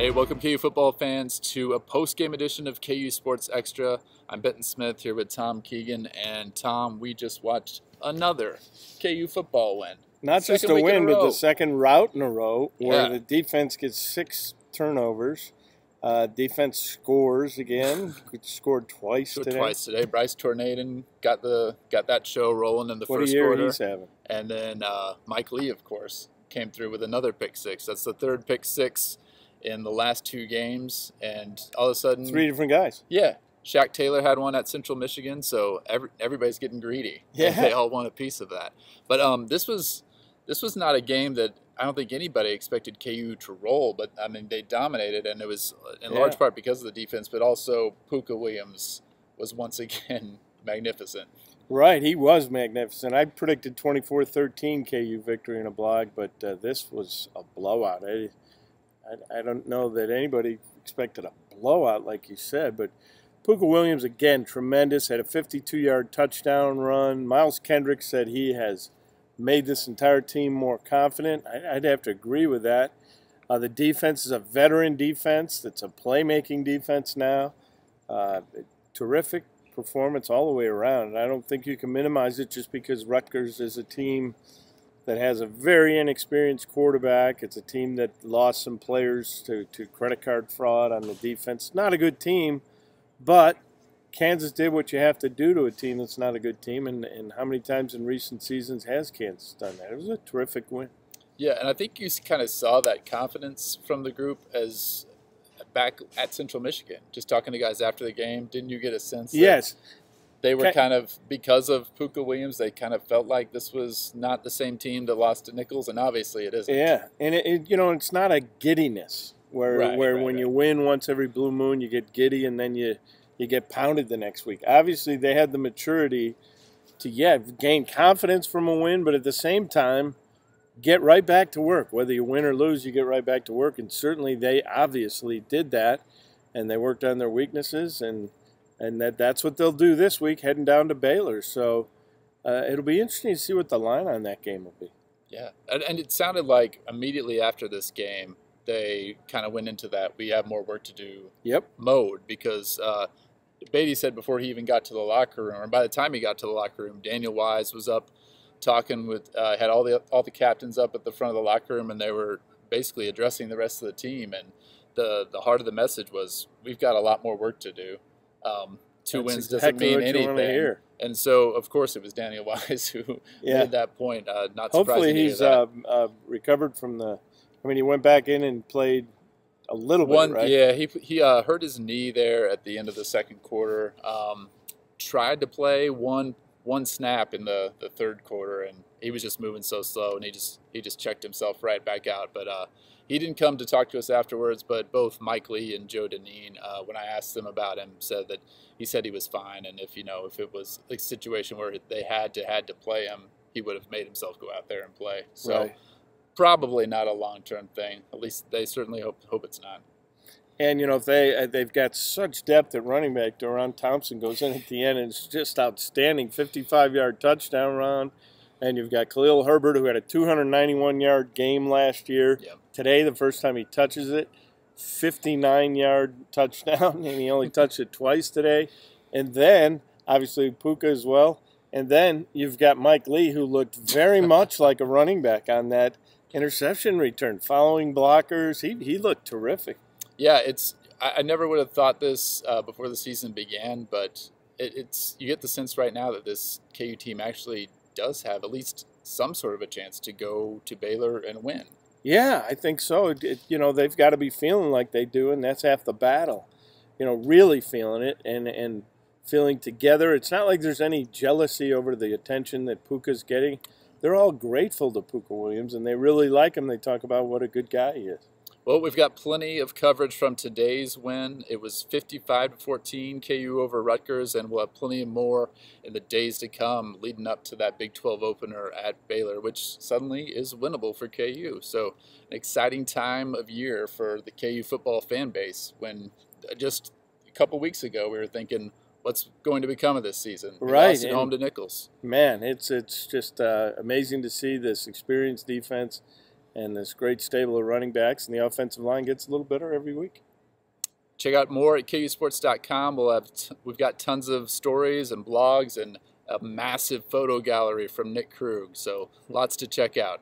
Hey, welcome KU football fans to a post-game edition of KU Sports Extra. I'm Benton Smith here with Tom Keegan, and Tom, we just watched another KU football win. Not just a win, but the second rout in a row where the defense gets 6 turnovers. Defense scores again. Scored twice today. Bryce Tornaden got that show rolling in the first quarter. What a year he's having. And then Mike Lee, of course, came through with another pick six. That's the third pick six in the last 2 games, and all of a sudden 3 different guys. Yeah, Shaq Taylor had one at Central Michigan, so everybody's getting greedy. Yeah, they all want a piece of that. But this was not a game that I don't think anybody expected KU to roll. But I mean, they dominated, and it was in large part because of the defense, but also Puka Williams was once again magnificent. Right, he was magnificent. I predicted 24-13 KU victory in a blog, but this was a blowout. I don't know that anybody expected a blowout like you said, but Puka Williams, again, tremendous, had a 52-yard touchdown run. Miles Kendrick said he has made this entire team more confident. I'd have to agree with that. The defense is a veteran defense. That's a playmaking defense now. Terrific performance all the way around, and I don't think you can minimize it just because Rutgers is a team that has a very inexperienced quarterback. It's a team that lost some players to credit card fraud on the defense. Not a good team, but Kansas did what you have to do to a team that's not a good team, and how many times in recent seasons has Kansas done that? It was a terrific win. Yeah, and I think you kind of saw that confidence from the group as back at Central Michigan. Just talking to guys after the game, didn't you get a sense that yes, they were kind of, because of Puka Williams, they kind of felt like this was not the same team that lost to Nicholls, and obviously it isn't. Yeah, and it's not a giddiness where when you win once every blue moon, you get giddy, and then you get pounded the next week. Obviously, they had the maturity to, gain confidence from a win, but at the same time, get right back to work. Whether you win or lose, you get right back to work, and certainly they obviously did that, and they worked on their weaknesses, and that's what they'll do this week, heading down to Baylor. So it'll be interesting to see what the line on that game will be. Yeah, and it sounded like immediately after this game, they kind of went into that we have more work to do mode, because Beatty said before he even got to the locker room, or by the time he got to the locker room, Daniel Wise was up talking with, had all the captains up at the front of the locker room, and they were basically addressing the rest of the team. And the heart of the message was, we've got a lot more work to do. 2 wins doesn't mean anything. And so, of course, it was Daniel Wise who made that point. Not hopefully he's recovered from the. I mean, he went back in and played a little bit, right? Yeah, he hurt his knee there at the end of the second quarter. Tried to play one snap in the third quarter, and he was just moving so slow, and he just checked himself right back out. But he didn't come to talk to us afterwards, but both Mike Lee and Joe Deneen, when I asked them about him, said that he said he was fine, and if it was a situation where they had to play him, he would have made himself go out there and play. So probably not a long-term thing. At least they certainly hope it's not. And, if they've got such depth at running back, Deron Thompson goes in at the end, and it's just outstanding, 55-yard touchdown run. And you've got Khalil Herbert, who had a 291-yard game last year. Yep. Today, the first time he touches it, 59-yard touchdown, and he only touched it twice today. And then, obviously, Puka as well. And then you've got Mike Lee, who looked very much like a running back on that interception return, following blockers. He looked terrific. Yeah, I never would have thought this before the season began, but you get the sense right now that this KU team actually does have at least some sort of a chance to go to Baylor and win. Yeah, I think so. They've got to be feeling like they do, and that's half the battle. Really feeling it and feeling together. It's not like there's any jealousy over the attention that Puka's getting. They're all grateful to Puka Williams, and they really like him. They talk about what a good guy he is. Well, we've got plenty of coverage from today's win. It was 55-14 KU over Rutgers, and we'll have plenty more in the days to come leading up to that Big 12 opener at Baylor, which suddenly is winnable for KU. So an exciting time of year for the KU football fan base, when just a couple weeks ago we were thinking, what's going to become of this season? Right. Lost at home to Nicholls. Man, it's just amazing to see this experienced defense and this great stable of running backs, and the offensive line gets a little better every week. Check out more at KUsports.com. We've got tons of stories and blogs and a massive photo gallery from Nick Krug, so lots to check out.